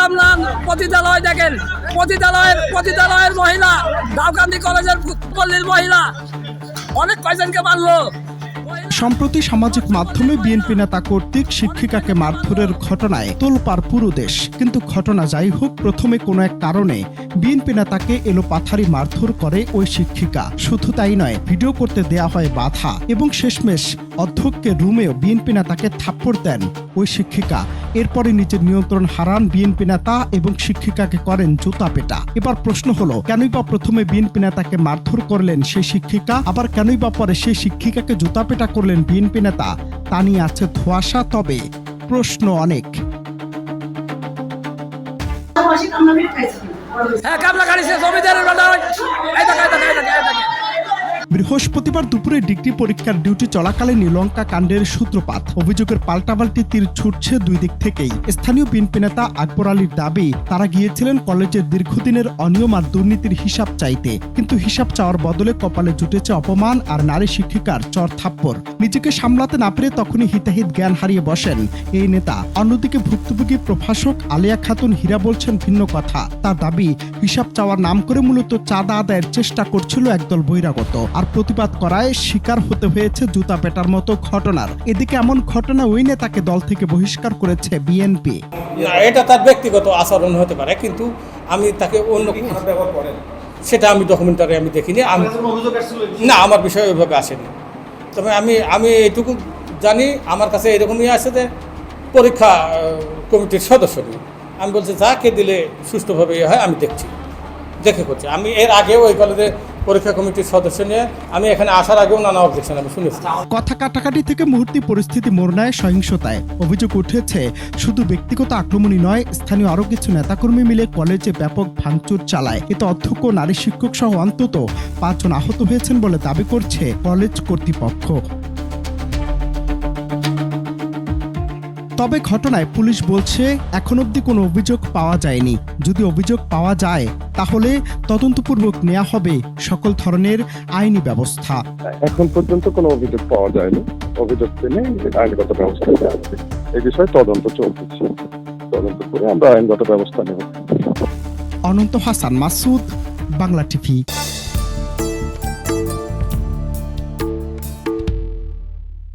কামরান পতিতালয় দেখেন, পতিতালয়ের মহিলা, দাউকান্দি কলেজের পল্লীর মহিলা অনেক কয়জনকে মারলো। সম্প্রতি সামাজিক মাধ্যমে বিএনপি নেতা কর্তৃক শিক্ষিকাকে মারধরের ঘটনায় তোলপাড় পুরো দেশ। কিন্তু ঘটনা যাই হোক, প্রথমে কোনো এক কারণে বিএনপি নেতাকে এলোপাথারি মারধর করে ওই শিক্ষিকা। শুধু তাই নয়, ভিডিও করতে দেয়া হয় বাধা এবং শেষমেশ অধ্যক্ষের রুমেও বিএনপি নেতাকে থাপ্পড় দেন ওই শিক্ষিকা। এরপরে নিজের নিয়ন্ত্রণ হারান বিএনপি নেতা এবং শিক্ষিকাকে করেন জুতা পেটা। এবার প্রশ্ন হলো, কেনই বা প্রথমে বিএনপি নেতাকে মারধর করলেন সেই শিক্ষিকা, আবার কেনই বা পরে সেই শিক্ষিকাকে জুতা পেটা করলেন বিএনপি নেতা, তা নিয়ে আছে ধোঁয়াশা। তবে প্রশ্ন অনেক। বৃহস্পতিবার দুপুরে ডিগ্রি পরীক্ষার ডিউটি চলাকালীন লঙ্কা কাণ্ডের সূত্রপাত। অভিযোগের পাল্টাপাল্টি তীর ছুটছে দুই দিক থেকেই। স্থানীয় বিএনপি নেতা আকবর আলীর দাবি, তারা গিয়েছিলেন কলেজের দীর্ঘদিনের অনিয়ম আর দুর্নীতির হিসাব চাইতে, কিন্তু হিসাব চাওয়ার বদলে কপালে জুটেছে অপমান আর নারী শিক্ষিকার চর থাপ্পড়। নিজেকে সামলাতে না পেরে তখনই হিতাহিত জ্ঞান হারিয়ে বসেন এই নেতা। অন্যদিকে ভুক্তভোগী প্রভাষক আলিয়া খাতুন হীরা বলছেন ভিন্ন কথা। তার দাবি, হিসাব চাওয়ার নাম করে মূলত চাঁদা আদায়ের চেষ্টা করছিল একদল বহিরাগত, আর প্রতিবাদ করায় শিকার হতে হয়েছে জুতা পেটার মতো ঘটনার। এদিকে এমন ঘটনা ওই নেতাকে দল থেকে বহিষ্কার করেছে বিএনপি। এটা তার ব্যক্তিগত আচরণ হতে পারে, কিন্তু আমি তাকে অন্য সেটা আমি ডকুমেন্টারি আমি দেখিনি। না, আমার বিষয় ওইভাবে আসেনি। তবে আমি এইটুকু জানি, আমার কাছে এরকমই আছে যে পরীক্ষা কমিটির সদস্য নিয়ে আমি বলছি যাকে দিলে সুষ্ঠুভাবে হয় আমি দেখে করছি। আমি এর আগেও ওই কলেজে পরীক্ষা কমিটির সদস্য নিয়ে আমি এখানে আসার আগেও নানা অবজেকশন আমি শুনেছি। কথা কাটাকাটি থেকে মুহূর্তে পরিস্থিতি মোড় নেয় সহিংসতায়। অভিযোগ উঠেছে শুধু ব্যক্তিগত আক্রমণই নয়, স্থানীয় আরও কিছু নেতাকর্মী মিলে কলেজে ব্যাপক ভাঙচুর চালায়। এতে অধ্যক্ষ, নারী শিক্ষক সহ অন্তত 5 জন আহত হয়েছেন বলে দাবি করছে কলেজ কর্তৃপক্ষ। তবে ঘটনায় পুলিশ বলছে এখন অবধি কোনো অভিযোগ পাওয়া যায়নি। যদি অভিযোগ পাওয়া যায় তাহলে তদন্তপূর্বক নেওয়া হবে সকল ধরনের আইনি ব্যবস্থা। এখন পর্যন্ত কোনো অভিযোগ পাওয়া যায়নি। অভিযোগ পেলে আইনগত ব্যবস্থা নেওয়া হবে। এই বিষয়ে তদন্ত চলছে। তদন্ত করে আমরা আইনগত ব্যবস্থা নেব। অনন্ত হাসান মাসুদ, বাংলা টিভি।